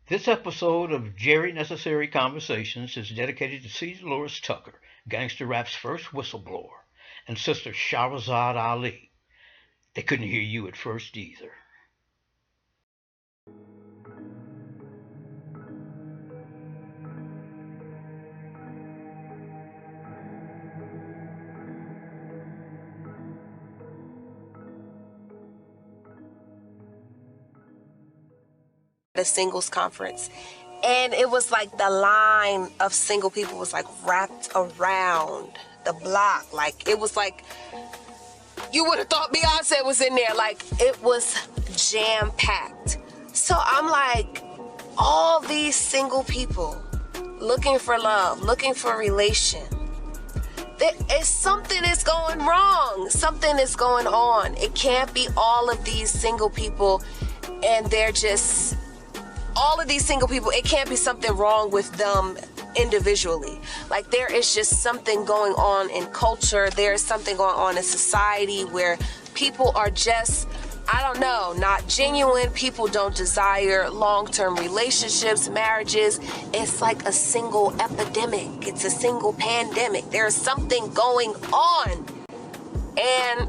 This episode of Jerry Necessary Conversations is dedicated to C. Dolores Tucker, Gangsta Rap's first whistleblower, and Sister Shahrazad Ali. They couldn't hear you at first either. A singles conference, and it was like the line of single people was like wrapped around the block. Like it was like you would have thought Beyonce was in there. Like it was jam packed. So I'm like, all these single people looking for love, looking for relation. Something is going wrong. Something is going on. It can't be all of these single people and they're just all of these single people, it can't be something wrong with them individually. Like there is just something going on in culture. There is something going on in society where people are just, I don't know, not genuine. People don't desire long-term relationships, marriages. It's like a single epidemic. It's a single pandemic. There's something going on. And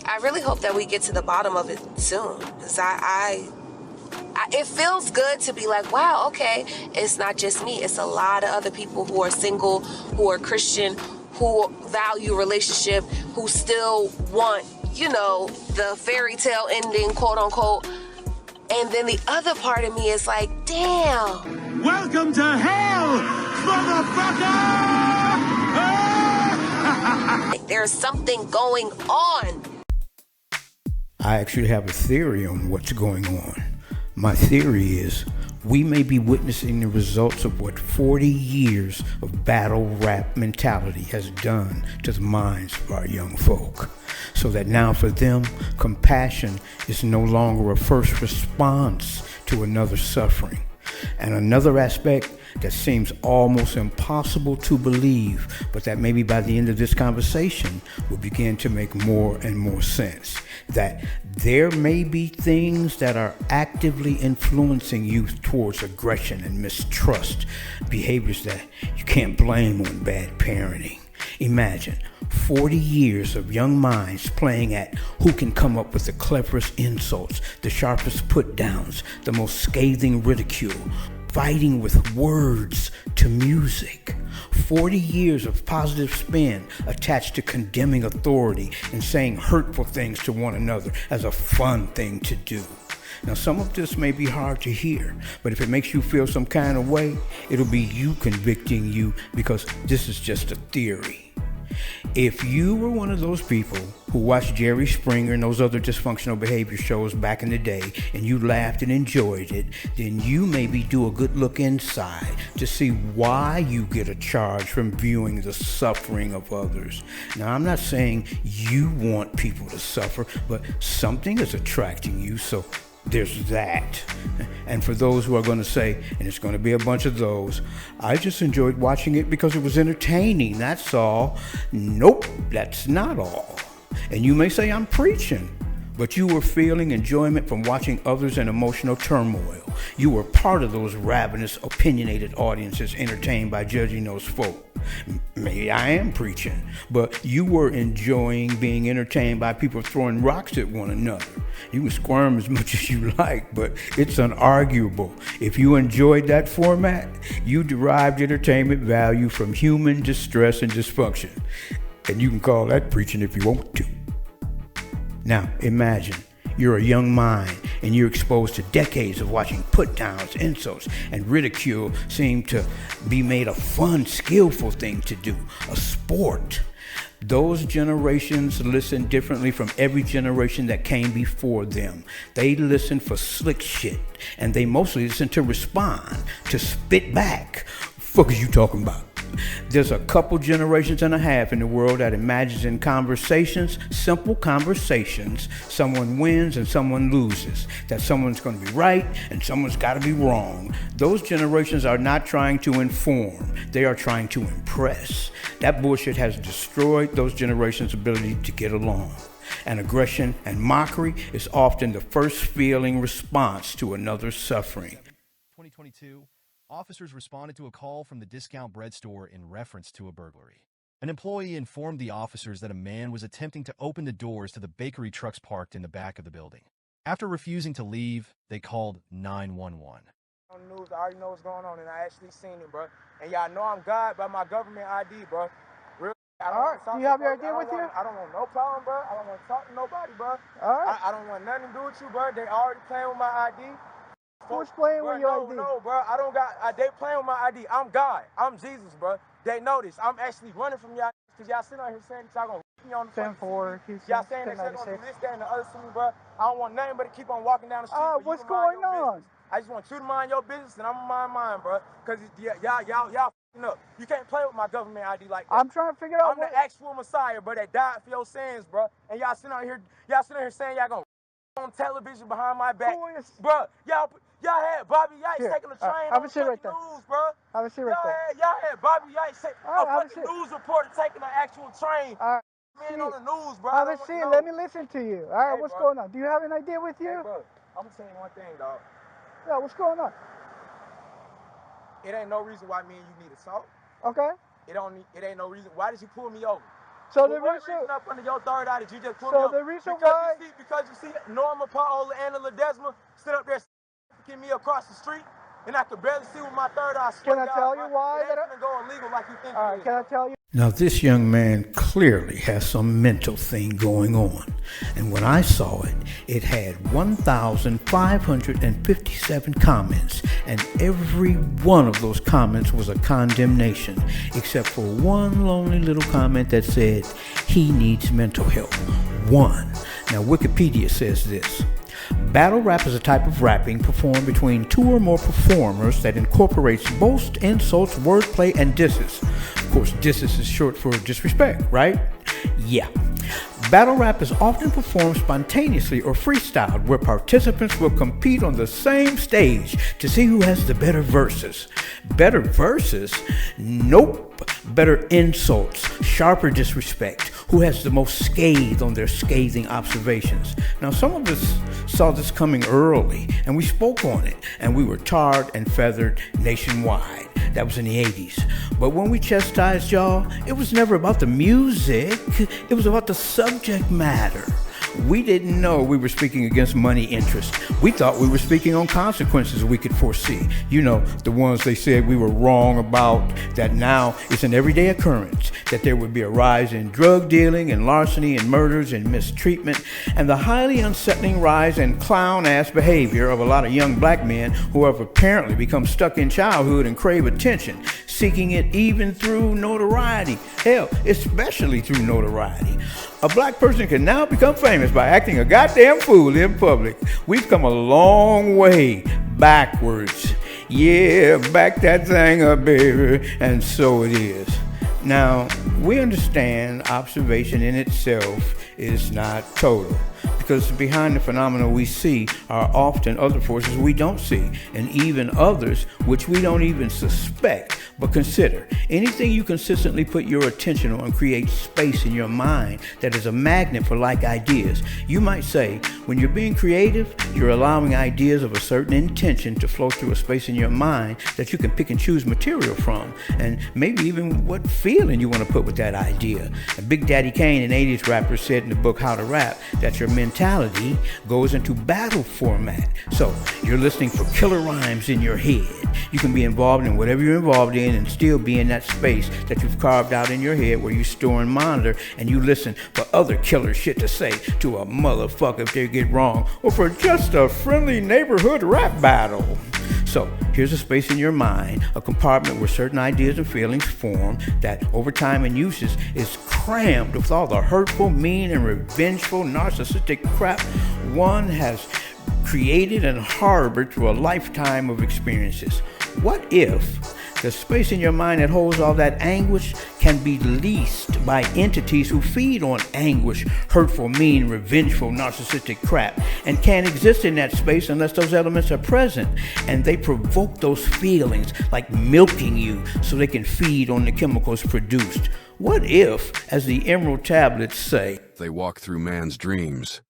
I really hope that we get to the bottom of it soon. Because it feels good to be like, wow, okay, it's not just me. It's a lot of other people who are single, who are Christian, who value relationship, who still want, the fairy tale ending, quote unquote. And then the other part of me is like, damn. Welcome to hell, motherfucker! There's something going on. I actually have a theory on what's going on. My theory is we may be witnessing the results of what 40 years of battle rap mentality has done to the minds of our young folk. So that now for them, compassion is no longer a first response to another suffering. And another aspect that seems almost impossible to believe, but that maybe by the end of this conversation will begin to make more and more sense. That there may be things that are actively influencing youth towards aggression and mistrust, behaviors that you can't blame on bad parenting. Imagine 40 years of young minds playing at who can come up with the cleverest insults, the sharpest put-downs, the most scathing ridicule, fighting with words to music. 40 years of positive spin attached to condemning authority and saying hurtful things to one another as a fun thing to do. Now, some of this may be hard to hear, but if it makes you feel some kind of way, it'll be you convicting you, because this is just a theory. If you were one of those people who watched Jerry Springer and those other dysfunctional behavior shows back in the day and you laughed and enjoyed it, then you maybe do a good look inside to see why you get a charge from viewing the suffering of others. Now, I'm not saying you want people to suffer, but something is attracting you, so there's that. And for those who are going to say, and it's going to be a bunch of those, I just enjoyed watching it because it was entertaining, that's all. Nope, that's not all. And you may say I'm preaching, but you were feeling enjoyment from watching others in emotional turmoil. You were part of those ravenous, opinionated audiences entertained by judging those folk. Maybe I am preaching, but you were enjoying being entertained by people throwing rocks at one another. You can squirm as much as you like, but it's unarguable. If you enjoyed that format, you derived entertainment value from human distress and dysfunction. And you can call that preaching if you want to. Now, imagine you're a young mind and you're exposed to decades of watching put-downs, insults, and ridicule seem to be made a fun, skillful thing to do, a sport. Those generations listen differently from every generation that came before them. They listen for slick shit, and they mostly listen to respond, to spit back. Fuck is you talking about? There's a couple generations and a half in the world that imagines in conversations, simple conversations, someone wins and someone loses, that someone's going to be right and someone's got to be wrong. Those generations are not trying to inform, they are trying to impress. That bullshit has destroyed those generations' ability to get along. And aggression and mockery is often the first feeling response to another's suffering. 2022, officers responded to a call from the discount bread store in reference to a burglary. An employee informed the officers that a man was attempting to open the doors to the bakery trucks parked in the back of the building. After refusing to leave, they called 911. On the news, I already know what's going on, and I actually seen it, bro. And y'all know I'm God by my government ID, bro. Real. Do you have your ID with you? I don't want no problem, bro. I don't want to talk to nobody, bro. All right. I don't want nothing to do with you, bro. They already playing with my ID. Who's playing with your ID? No, bro. I don't got. They playing with my ID. I'm God. I'm Jesus, bro. They know this. I'm actually running from y'all because y'all sitting out here saying that y'all gonna me on the 10-4. Y'all saying that y'all gonna do this, that, and the other to me, bro. I don't want nothing but to keep on walking down the street. What's going on? I just want you to mind your business, and I'm gonna mind mine, bro. Cause y'all f***ing up. You can't play with my government ID like that. I'm trying to figure out. I'm the actual Messiah, bro, that died for your sins, bro. And y'all sitting out here saying y'all gonna on television behind my back, bro. Y'all had Bobby Yikes taking a train on the news, bro. Have a seat right there. Y'all had Bobby Yikes, a fucking news reporter taking an actual train. Man on the news, bro. Have a seat. Let me listen to you. All right, what's going on? Do you have an idea with you? Hey, bro, I'm gonna tell you one thing, dog. Yeah, what's going on? It ain't no reason why me and you need to talk. Okay. It ain't no reason. Why did you pull me over? So the reason up under your third eye did you just pull me over? So the reason why because you see Norma, Paola, Anna Ledesma stood up there kicking me across the street, and I could barely see with my third eye. Can I tell you why? It ain't gonna go illegal like you think. All right, can I tell you? Now, this young man clearly has some mental thing going on. And when I saw it, it had 1,557 comments. And every one of those comments was a condemnation, except for one lonely little comment that said, he needs mental help. One. Now, Wikipedia says this. Battle rap is a type of rapping performed between two or more performers that incorporates boast, insults, wordplay, and disses. Of course, disses is short for disrespect, right? Yeah. Battle rap is often performed spontaneously or freestyled, where participants will compete on the same stage to see who has the better verses. Better verses? Nope. Better insults, sharper disrespect, who has the most scathe on their scathing observations. Now, some of us saw this coming early, and we spoke on it, and we were tarred and feathered nationwide. That was in the 80s. But when we chastised y'all, it was never about the music. It was about the subject matter. We didn't know we were speaking against money interest. We thought we were speaking on consequences we could foresee. You know, the ones they said we were wrong about, that now it's an everyday occurrence, that there would be a rise in drug dealing and larceny and murders and mistreatment, and the highly unsettling rise in clown-ass behavior of a lot of young black men who have apparently become stuck in childhood and crave attention, seeking it even through notoriety. Hell, especially through notoriety. A black person can now become famous by acting a goddamn fool in public. We've come a long way backwards. Yeah, back that thing up, baby. And so it is. Now, we understand observation in itself is not total, because behind the phenomena we see are often other forces we don't see, and even others which we don't even suspect. But consider, anything you consistently put your attention on creates space in your mind that is a magnet for like ideas. You might say, when you're being creative, you're allowing ideas of a certain intention to flow through a space in your mind that you can pick and choose material from, and maybe even what feeling you want to put with that idea. And Big Daddy Kane, an 80s rapper, said in the book How to Rap that your mentality goes into battle format. So you're listening for killer rhymes in your head. You can be involved in whatever you're involved in and still be in that space that you've carved out in your head where you store and monitor, and you listen for other killer shit to say to a motherfucker if they get wrong, or for just a friendly neighborhood rap battle. So here's a space in your mind, a compartment where certain ideas and feelings form that over time and uses is crammed with all the hurtful, mean, and revengeful, narcissistic crap one has created and harbored through a lifetime of experiences. What if the space in your mind that holds all that anguish can be leased by entities who feed on anguish, hurtful, mean, revengeful, narcissistic crap, and can't exist in that space unless those elements are present, and they provoke those feelings like milking you so they can feed on the chemicals produced? What if, as the Emerald Tablets say, they walk through man's dreams,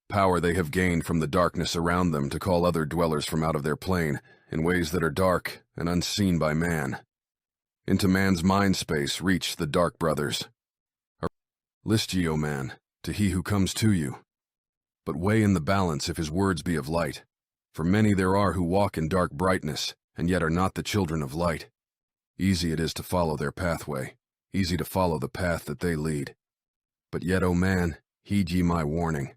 power they have gained from the darkness around them to call other dwellers from out of their plane in ways that are dark and unseen by man. Into man's mind space reach the dark brothers. List ye, O man, to he who comes to you. But weigh in the balance if his words be of light. For many there are who walk in dark brightness, and yet are not the children of light. Easy it is to follow their pathway, easy to follow the path that they lead. But yet, O man, heed ye my warning.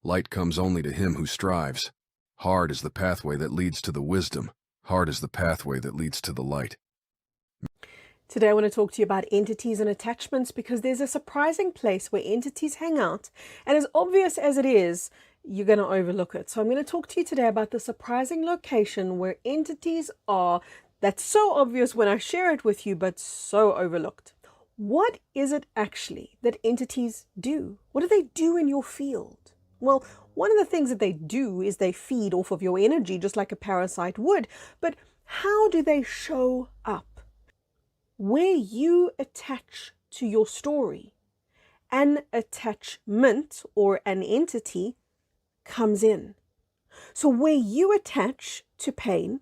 Light comes only to him who strives. Hard is the pathway that leads to the wisdom. Hard is the pathway that leads to the light. Today I want to talk to you about entities and attachments, because there's a surprising place where entities hang out, and as obvious as it is, you're going to overlook it. So I'm going to talk to you today about the surprising location where entities are that's so obvious when I share it with you, but so overlooked. What is it actually that entities do? What do they do in your field? Well, one of the things that they do is they feed off of your energy just like a parasite would, but how do they show up? Where you attach to your story, an attachment or an entity comes in. So where you attach to pain,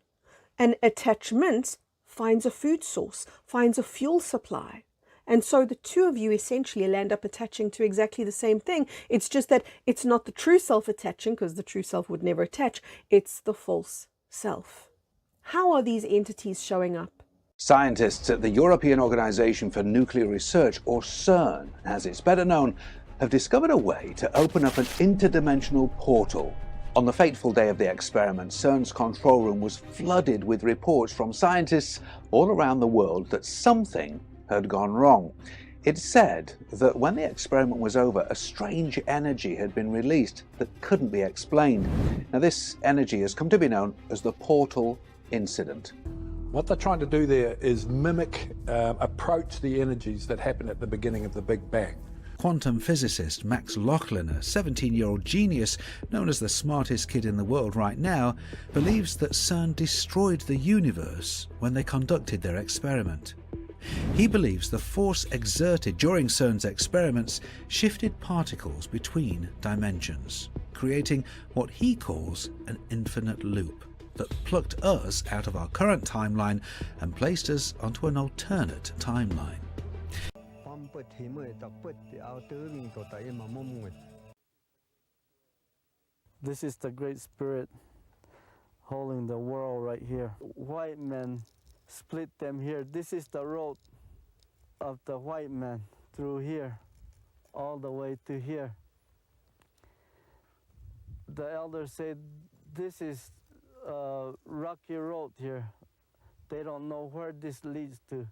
an attachment finds a food source, finds a fuel supply. And so the two of you essentially will end up attaching to exactly the same thing. It's just that it's not the true self attaching, because the true self would never attach. It's the false self. How are these entities showing up? Scientists at the European Organization for Nuclear Research, or C.E.R.N, as it's better known, have discovered a way to open up an interdimensional portal. On the fateful day of the experiment, C.E.R.N's control room was flooded with reports from scientists all around the world that something had gone wrong. It said that when the experiment was over, a strange energy had been released that couldn't be explained. Now, this energy has come to be known as the portal incident. What they're trying to do there is mimic, approach the energies that happened at the beginning of the Big Bang. Quantum physicist Max Laughlin, a 17-year-old genius known as the smartest kid in the world right now, believes that C.E.R.N destroyed the universe when they conducted their experiment. He believes the force exerted during C.E.R.N's experiments shifted particles between dimensions, creating what he calls an infinite loop that plucked us out of our current timeline and placed us onto an alternate timeline. This is the Great Spirit holding the world right here. White men split them here. This is the road of the white man through here, all the way to here. The elders said this is a rocky road here. They don't know where this leads to.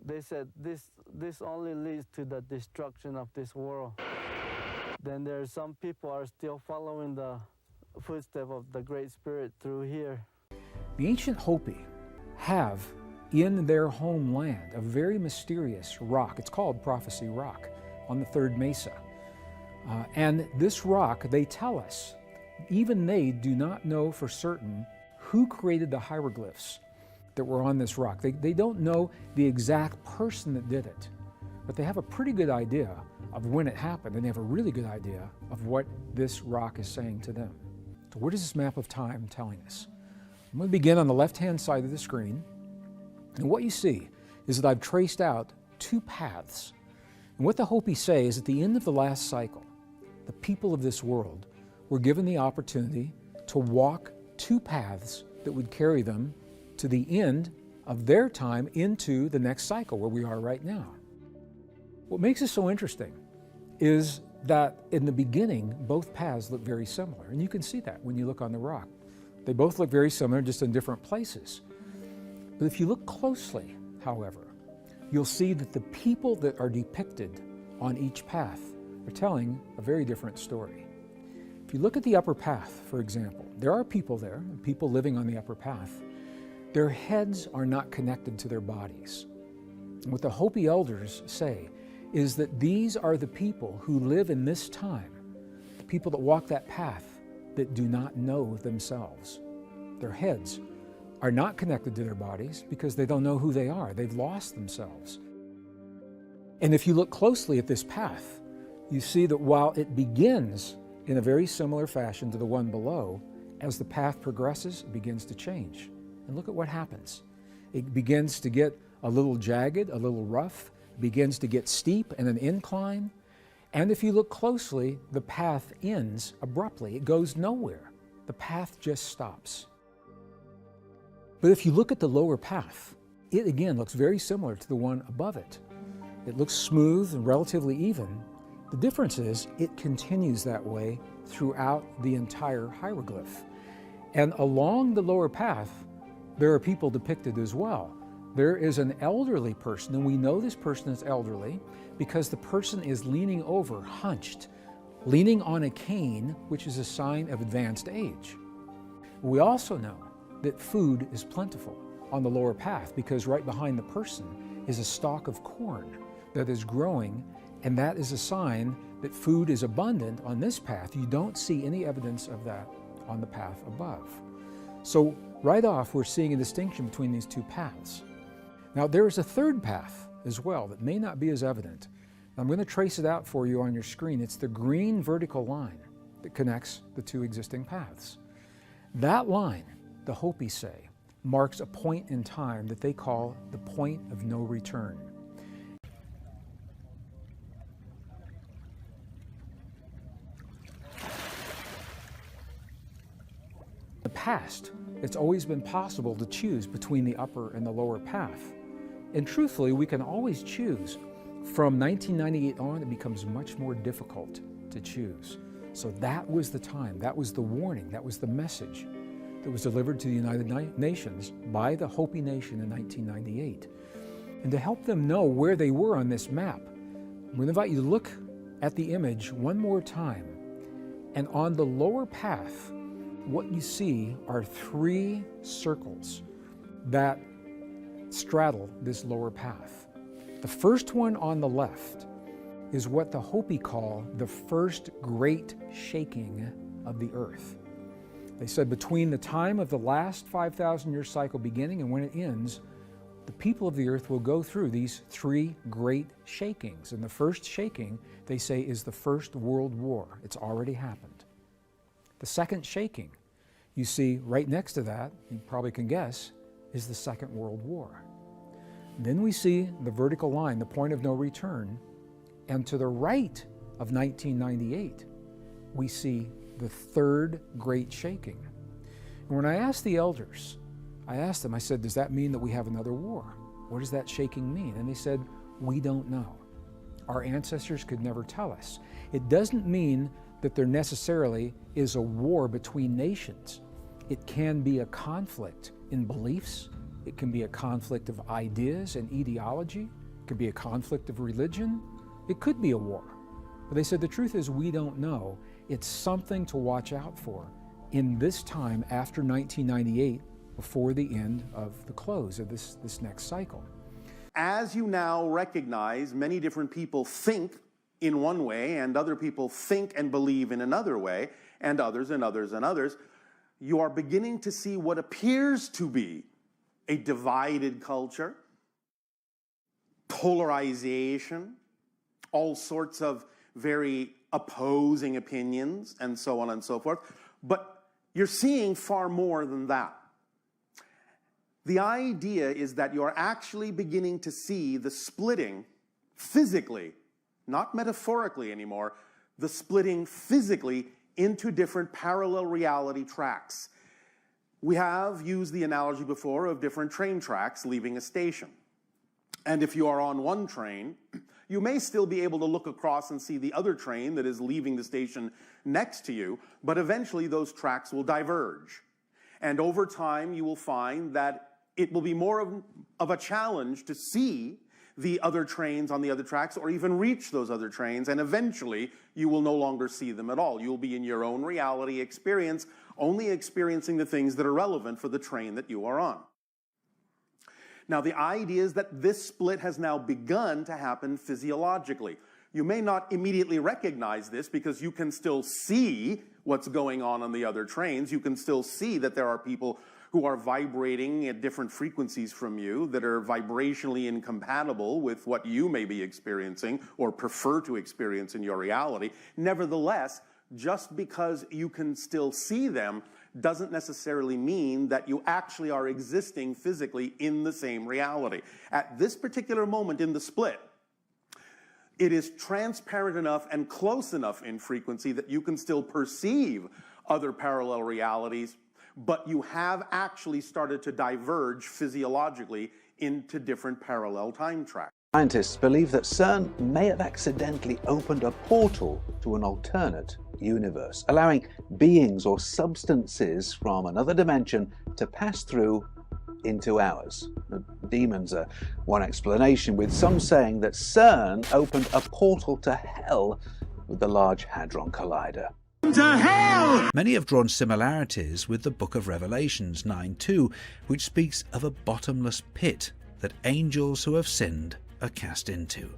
They said this only leads to the destruction of this world. Then there's some people are still following the footsteps of the Great Spirit through here. The ancient Hopi have in their homeland a very mysterious rock. It's called Prophecy Rock on the third mesa. And this rock, they tell us, even they do not know for certain who created the hieroglyphs that were on this rock. They don't know the exact person that did it, but they have a pretty good idea of when it happened, and they have a really good idea of what this rock is saying to them. So what is this map of time telling us? I'm going to begin on the left-hand side of the screen, and what you see is that I've traced out two paths. And what the Hopi say is at the end of the last cycle, the people of this world were given the opportunity to walk two paths that would carry them to the end of their time into the next cycle where we are right now. What makes this so interesting is that in the beginning, both paths look very similar. And you can see that when you look on the rock. They both look very similar, just in different places. But if you look closely, however, you'll see that the people that are depicted on each path are telling a very different story. If you look at the upper path, for example, there are people there, people living on the upper path. Their heads are not connected to their bodies. And what the Hopi elders say is that these are the people who live in this time, the people that walk that path that do not know themselves. Their heads are not connected to their bodies because they don't know who they are. They've lost themselves. And if you look closely at this path, you see that while it begins in a very similar fashion to the one below, as the path progresses, it begins to change. And look at what happens. It begins to get a little jagged, a little rough, begins to get steep and an incline. And if you look closely, the path ends abruptly. It goes nowhere. The path just stops. But if you look at the lower path, it again looks very similar to the one above it. It looks smooth and relatively even. The difference is it continues that way throughout the entire hieroglyph. And along the lower path, there are people depicted as well. There is an elderly person, and we know this person is elderly because the person is leaning over, hunched, leaning on a cane, which is a sign of advanced age. We also know that food is plentiful on the lower path because right behind the person is a stalk of corn that is growing, and that is a sign that food is abundant on this path. You don't see any evidence of that on the path above. So right off, we're seeing a distinction between these two paths. Now, there is a third path as well that may not be as evident. I'm going to trace it out for you on your screen. It's the green vertical line that connects the two existing paths. That line, the Hopi say, marks a point in time that they call the point of no return. In the past, it's always been possible to choose between the upper and the lower path. And truthfully, we can always choose. From 1998 on, it becomes much more difficult to choose. So that was the time, that was the warning, that was the message that was delivered to the United Nations by the Hopi Nation in 1998. And to help them know where they were on this map, I'm going to invite you to look at the image one more time. And on the lower path, what you see are 3 circles that straddle this lower path. The first one on the left is what the Hopi call the first great shaking of the earth. They said between the time of the last 5,000-year cycle beginning and when it ends, the people of the earth will go through these 3 great shakings. And the first shaking, they say, is the First World War. It's already happened. The second shaking, you see right next to that, you probably can guess, is the Second World War. Then we see the vertical line, the point of no return, and to the right of 1998, we see the third great shaking. And when I asked the elders, I said, does that mean that we have another war? What does that shaking mean? And they said, we don't know. Our ancestors could never tell us. It doesn't mean that there necessarily is a war between nations. It can be a conflict in beliefs. It can be a conflict of ideas and ideology. It could be a conflict of religion. It could be a war. But they said the truth is we don't know. It's something to watch out for in this time after 1998, before the end of the close of this next cycle. As you now recognize, many different people think in one way, and other people think and believe in another way, and others and others and others, you are beginning to see what appears to be a divided culture, polarization, all sorts of very opposing opinions, and so on and so forth. But you're seeing far more than that. The idea is that you're actually beginning to see the splitting physically, not metaphorically anymore, the splitting physically into different parallel reality tracks. We have used the analogy before of different train tracks leaving a station. And if you are on one train, you may still be able to look across and see the other train that is leaving the station next to you, but eventually those tracks will diverge. And over time, you will find that it will be more of a challenge to see the other trains on the other tracks or even reach those other trains, and eventually you will no longer see them at all. You'll be in your own reality experience, only experiencing the things that are relevant for the train that you are on. Now, the idea is that this split has now begun to happen physiologically. You may not immediately recognize this because you can still see what's going on the other trains. You can still see that there are people who are vibrating at different frequencies from you that are vibrationally incompatible with what you may be experiencing or prefer to experience in your reality. Nevertheless, just because you can still see them doesn't necessarily mean that you actually are existing physically in the same reality. At this particular moment in the split, it is transparent enough and close enough in frequency that you can still perceive other parallel realities, but you have actually started to diverge physiologically into different parallel time tracks. Scientists believe that C.E.R.N. may have accidentally opened a portal to an alternate universe, allowing beings or substances from another dimension to pass through into ours. Demons are one explanation, with some saying that C.E.R.N. opened a portal to hell with the Large Hadron Collider. To hell! Many have drawn similarities with the Book of Revelations 9:2, which speaks of a bottomless pit that angels who have sinned are cast into.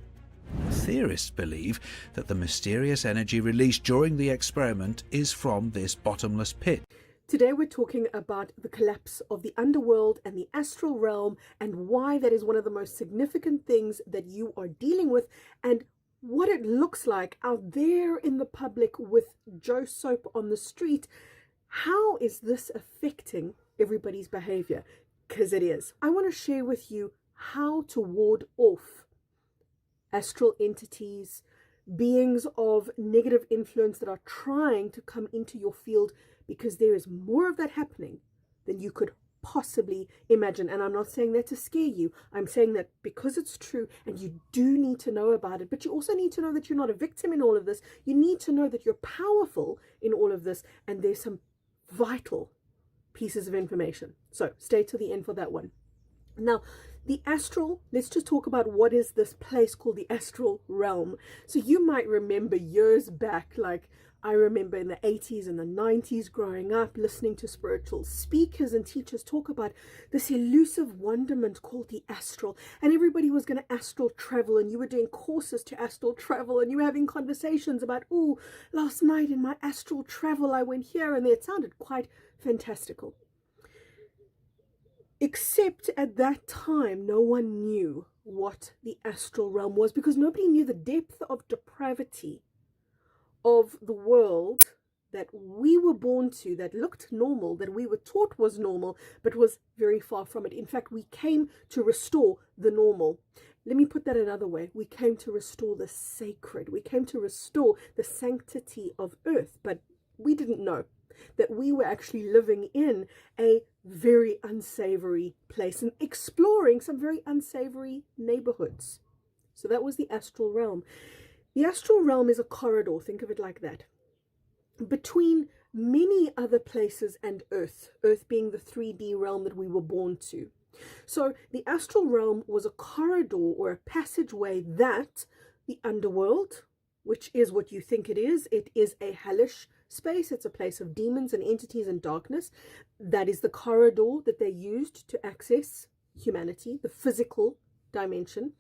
Theorists believe that the mysterious energy released during the experiment is from this bottomless pit. Today we're talking about the collapse of the underworld and the astral realm, and why that is one of the most significant things that you are dealing with, and what it looks like out there in the public with Joe Soap on the street. How is this affecting everybody's behavior? Because it is. I want to share with you how to ward off astral entities, beings of negative influence that are trying to come into your field, because there is more of that happening than you could possibly imagine. And I'm not saying that to scare you. I'm saying that because it's true, and you do need to know about it, but you also need to know that you're not a victim in all of this. You need to know that you're powerful in all of this, and there's some vital pieces of information. So stay to the end for that one. Now, the astral, let's just talk about what is this place called the astral realm. So you might remember years back, like I remember in the 80s and the 90s growing up, listening to spiritual speakers and teachers talk about this elusive wonderment called the astral. And everybody was going to astral travel, and you were doing courses to astral travel, and you were having conversations about, oh, last night in my astral travel, I went here and there. It sounded quite fantastical. Except at that time, no one knew what the astral realm was, because nobody knew the depth of depravity of the world that we were born to, that looked normal, that we were taught was normal, but was very far from it. In fact, we came to restore the normal. Let me put that another way. We came to restore the sacred. We came to restore the sanctity of earth, but we didn't know that we were actually living in a very unsavory place and exploring some very unsavory neighborhoods. So that was the astral realm. The astral realm is a corridor, think of it like that, between many other places and Earth, Earth being the 3D realm that we were born to. So the astral realm was a corridor or a passageway that the underworld, which is what you think it is a hellish space. It's a place of demons and entities and darkness. That is the corridor that they used to access humanity, the physical dimension.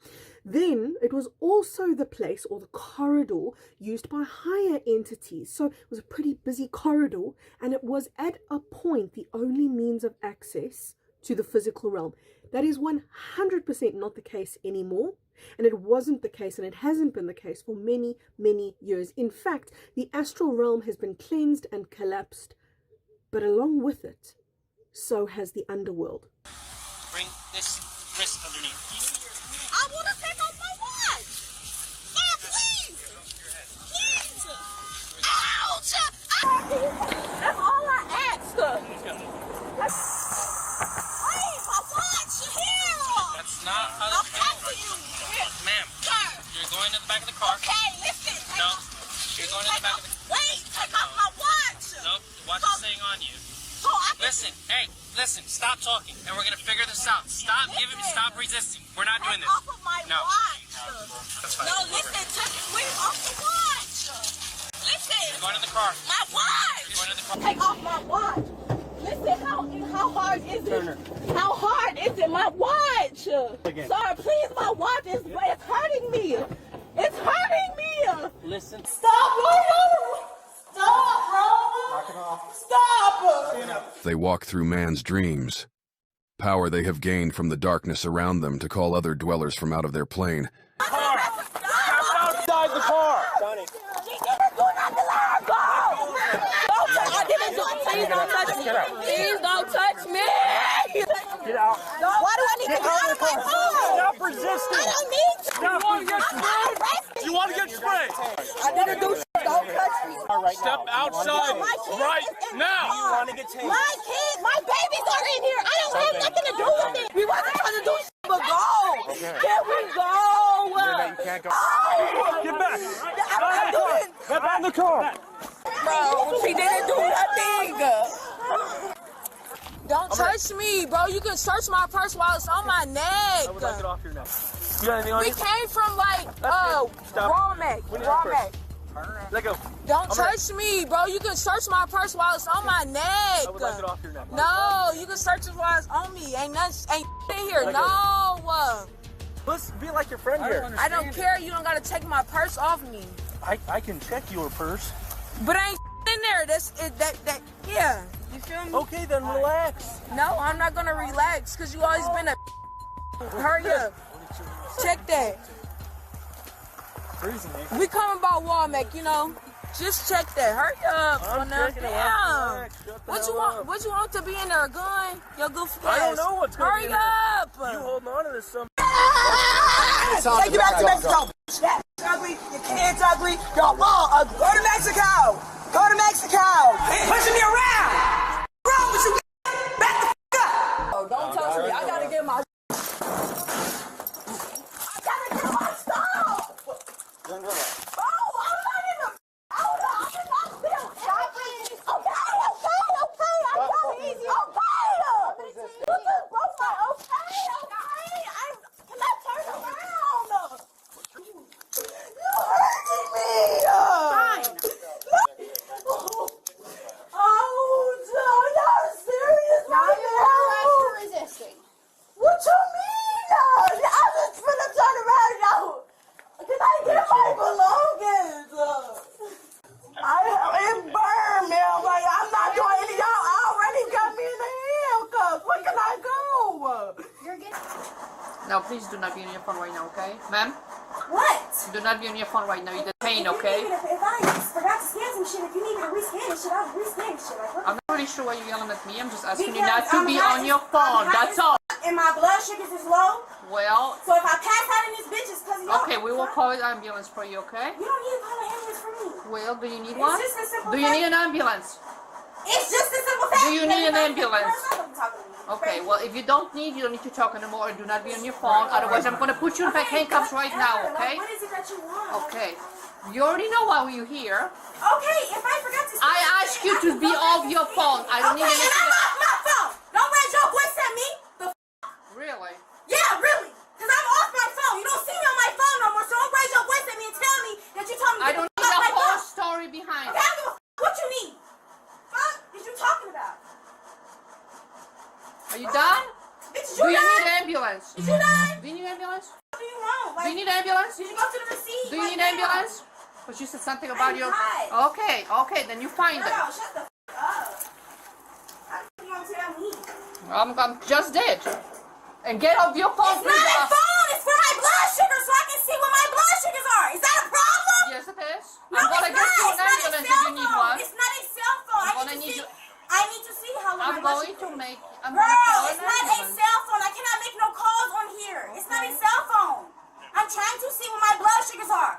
Then it was also the place or the corridor used by higher entities. So it was a pretty busy corridor, and it was at a point the only means of access to the physical realm. That is 100% not the case anymore. And it wasn't the case, and it hasn't been the case for many, many years. In fact, the astral realm has been cleansed and collapsed, but along with it, so has the underworld. Bring this wrist underneath. I want to take off my watch! Sir, please! Please! Ouch! That's all I asked her. Wait, my watch here! That's not how I'll come to you. Ma'am, Sir. You're going to the back of the car. Okay, listen. No, you're going to the back of the car. Wait, take off my watch. Nope, the watch is staying on you. So I can... Listen, stop talking, and we're going to figure this out. Stop resisting. We're not doing this. Take off of my watch. That's fine. No, listen, take off the watch. Listen. You're going to the car. My watch. You're going to the car. Take off my watch. Listen, how hard is it? How hard is it? My watch. Again. Sir, please, my watch is it's hurting me. It's hurting me. Listen. Stop, bro. Stop, bro. Knock it off. Stop. They walk through man's dreams, power they have gained from the darkness around them to call other dwellers from out of their plane. Car. Outside the car. She didn't do nothing. Let her go. I didn't do it. Please don't touch me. Get out. Why do I need to get out of my car? Stop resisting. I don't need to. You want to get sprayed? You want to get sprayed? I didn't do shit. Don't touch me. Step outside right now. You want to get changed? My kids, my babies are in here. I don't have nothing to do with it. We wasn't trying to do shit but go. Can we go? You can't go. Get back. Get back in the car. Bro, she didn't do nothing. Don't touch me, bro. You can search my purse while it's on my neck. I would like it off your neck. You got anything on We you? came from like raw. Let go. Don't touch me, bro. You can search my purse while it's on my neck. I would like it off your neck. No, you can search it while it's on me. Ain't nothing in here. No. Let's be like your friend here. I don't care. You don't gotta take my purse off me. I can check your purse. But ain't in there. That's it. That. Yeah. You feel me? Okay, then relax. No, I'm not gonna relax because you always been a. Hurry up. Check that. Freezing, eh? We coming about Walmart, you know. Just check that. Hurry up. I'm now. checking it. Damn. Shut the What you hell want? up. What you want to be in there? A gun? Your goofy ass. I don't know what's going to Hurry be in there. up. You holding on to this some. Take you back to Mexico. That ugly. Your kids ugly. Your mom ugly. Go to Mexico. Go to Mexico. Pushing me around. Wrong with you? Back the f*** up. Oh, don't touch me. I gotta get my. I gotta get my stuff. Oh, I'm not even. Hold on. I'm still shopping. Okay. I'm coming. Okay. You just broke my. Okay. Can I turn around? You're hurting me. Fine. Oh, y'all serious right now? Resisting. What you mean? I'm just finna turn around, y'all. Can I get my belongings? I'm burned, man. Like, I'm not doing any. Y'all already got me in the handcuffs. Where can I go? You're getting. No, please do not be on your phone right now, okay? Ma'am? What? Do not be on your phone right now. You're pain, okay? If I forgot to scan some shit, if you need me to rescan this shit, I'll rescan shit. Like, I'm not really sure why you're yelling at me. I'm just asking you Because not to I'm be hot on your as- phone. I'm hot That's as all. And my blood sugars is low. Well, So if I pass out in this bitch, it's because y'all. okay, we will call an ambulance for you, okay? You don't need to call an ambulance for me. Well, do you need It's one? just a simple Do you fact. need an ambulance? It's just a simple fact. Do you need an Everybody- ambulance? Girl, stop talking to me. Okay, well, if you don't need to talk anymore. Do not be on your phone. Otherwise, I'm going to put you in handcuffs right now, okay? What is it that you want? Okay. You already know why you're here. Okay, if I forgot to. I asked you to be off your phone. I don't need Okay, and anything. I'm off my phone. Don't raise your voice at me. Really? Yeah, really. Because I'm off my phone. You don't see me on my phone no more, so don't raise your voice at me and tell me that you told me to I get don't the need fuck the off my whole phone. story behind Okay, it. I don't give a fuck what you need. Fuck is you talking about? Are you done? Bitch, Do you done? need an ambulance? Is you done? Do you need an ambulance? What do you want? Do you need an ambulance? Did you go to the receipt? Do you need an ambulance? Because you said something about your... not. Okay, then you find it. Girl, shut the fuck up. How you gonna tell me? I'm just did. And get off your phone, It's not a phone. It's for my blood sugar, so I can see what my blood sugars are. Is that a problem? Yes, it is. No, I'm gonna it's get you not. an ambulance if you need one. It's not a cell phone. I'm gonna need you. I need to see how long I'm my blood going sugar to make. I'm Girl, gonna call it's an not a ambulance. cell phone. I cannot make no calls on here. It's not a cell phone. I'm trying to see what my blood sugars are.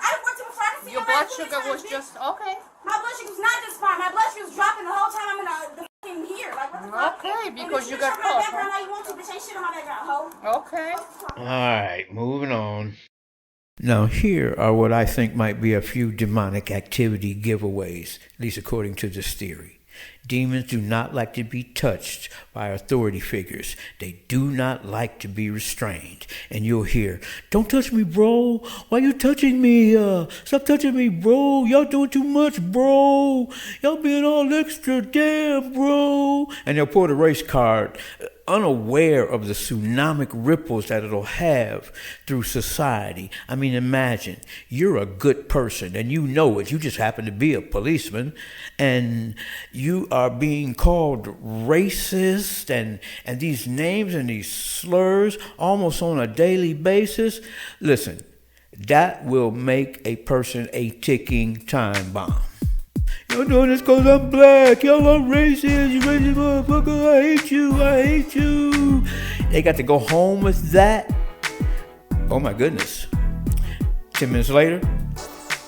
I worked before I can see Your blood sugar was just okay. My blood sugar's not just fine. My blood sugar's dropping the whole time I'm in the fucking here. Like, what the fuck? Okay, because And you bitch, got shut my caught. background how you want to, bitch. Ain't shit on my background, hoe. Okay. All right, moving on. Now, here are what I think might be a few demonic activity giveaways, at least according to this theory. Demons do not like to be touched by authority figures. They do not like to be restrained. And you'll hear, "Don't touch me, bro. Why you touching me? Stop touching me, bro. Y'all doing too much, bro. Y'all being all extra, damn, bro." And they'll pull the race card, unaware of the tsunamic ripples that it'll have through society. I mean, imagine you're a good person and you know it. You just happen to be a policeman and you are being called racist and these names and these slurs almost on a daily basis. Listen, that will make a person a ticking time bomb. Y'all doing this because I'm black. Y'all are racist. You racist motherfucker. I hate you. They got to go home with that. Oh my goodness. 10 minutes later,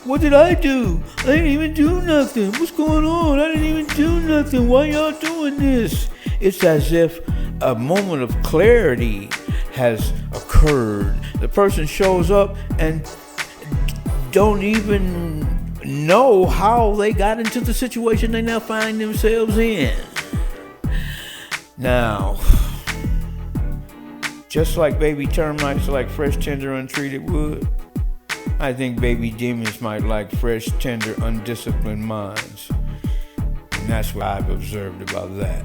what did I do? I didn't even do nothing. What's going on? I didn't even do nothing. Why y'all doing this? It's as if a moment of clarity has occurred. The person shows up and don't even know how they got into the situation they now find themselves in. Now, just like baby termites like fresh, tender, untreated wood, I think baby demons might like fresh, tender, undisciplined minds. And that's what I've observed about that.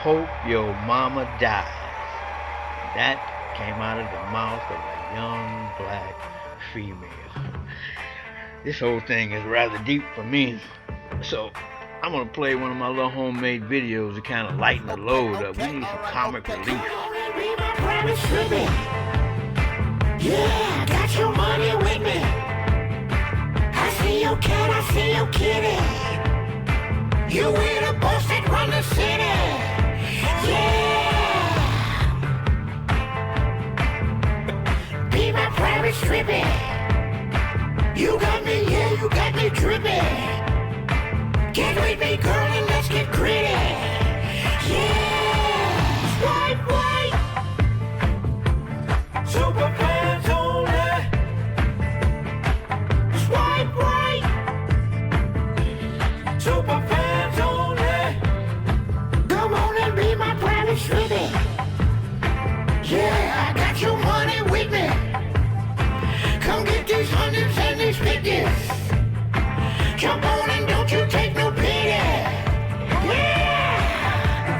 Hope your mama died. That came out of the mouth of a young black female. This whole thing is rather deep for me, so I'm gonna play one of my little homemade videos to kind of lighten the load up. We need some comic relief. Yeah, I got your money with me. I see your cat, I see your kitty. You were the boss that run the city. Yeah. Be my private strippy. You got me, yeah, you got me drippy. Get with me, girl, and let's get gritty. Yeah. Swipe right. Super fans only. Swipe right. Super fans only. Come on and be my private strippy. Yeah, I got your money with me. Come get these hundreds and these fifties. Jump on and don't you take no pity. Yeah.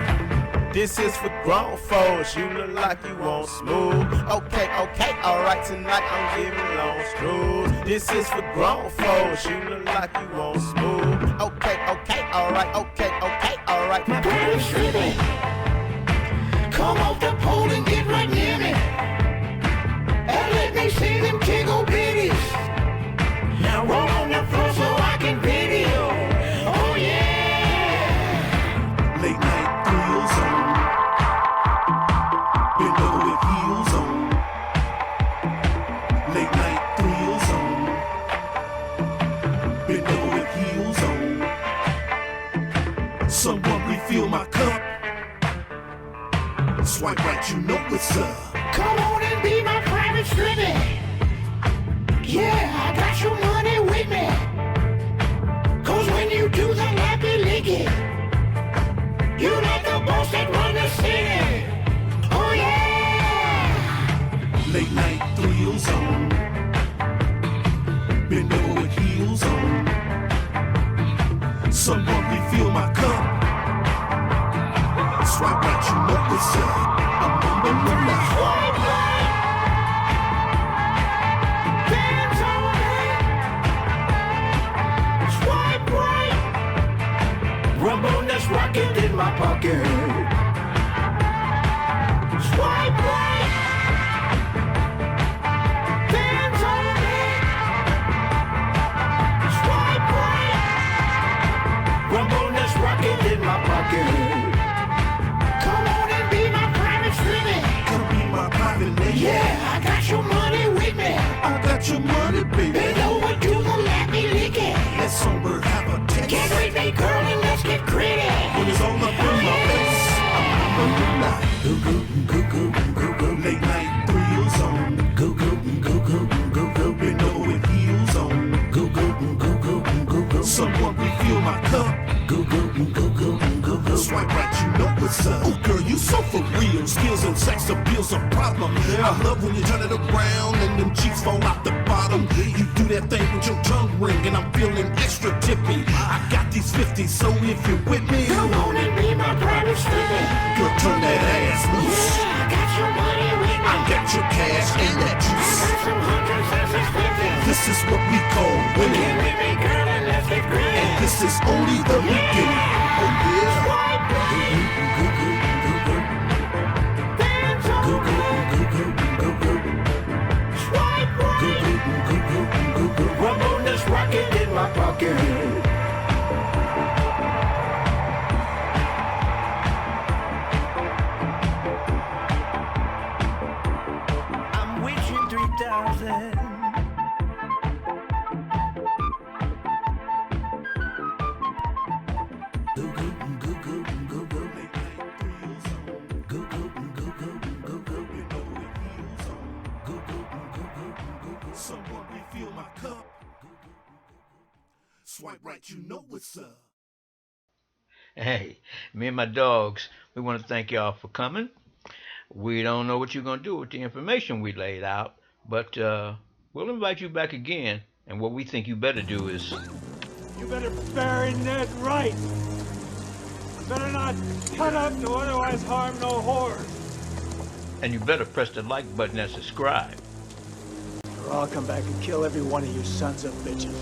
This is for grown folks. You look like you want smooth. Okay, alright, tonight I'm giving long screws. This is for grown folks. You look like you want smooth. Okay, alright, alright. My private strippy. Come off the pole and get right near me. And let me see them tickle bitties. Now roll on the floor so I can video. Oh yeah. Late night thrill zone. Bend over with heels on. Late night thrill zone. Bend over with heels on. Someone refill my cup. Swipe right, you know what's up. Come on and be my private strippy. Yeah, I got your money with me. Cause when you do the lappy licky, you like the boss that run the city. Oh yeah. Late night thrill zone. Bend over with heels on. Someone refill my cup. Swipe right, you know what's up. I'm on the left. Swipe right. Dance on it. Swipe right. Rub on that's rocket in my pocket. Swipe right. Dance on it. Swipe right. Rub on that's rocket in my pocket. Yeah, I got your money with me. I got your money, baby. Bend over, do the lappy licky. Let's somewhere have a taste. Get with me, girl, and let's get gritty. When it's all up in my face. what's up. Oh girl, you so for real. Skills and sex appeal's a problem. I love when you turn it around and them cheeks fall out the bottom. You do that thing with your tongue ring and I'm feeling extra tippy. I got these 50s, so if you're with me, come on and be my private slippy. Girl, turn that ass loose. I got your money with me. I got your cash and that juice. I got some hundreds and some 50s. This is what we call winning. Get with me, girl, and let's get green. And this is only the beginning. Oh yeah. Ramona's rocking in my pocket. I'm wishing 3,000. Someone refill my cup. Swipe right, you know what's up. Hey, me and my dogs, we want to thank y'all for coming. We don't know what you're going to do with the information we laid out, but we'll invite you back again, and what we think you better do is... You better bury Ned right. Better not cut up to otherwise harm no whores. And you better press the like button and subscribe. Or I'll come back and kill every one of you sons of bitches.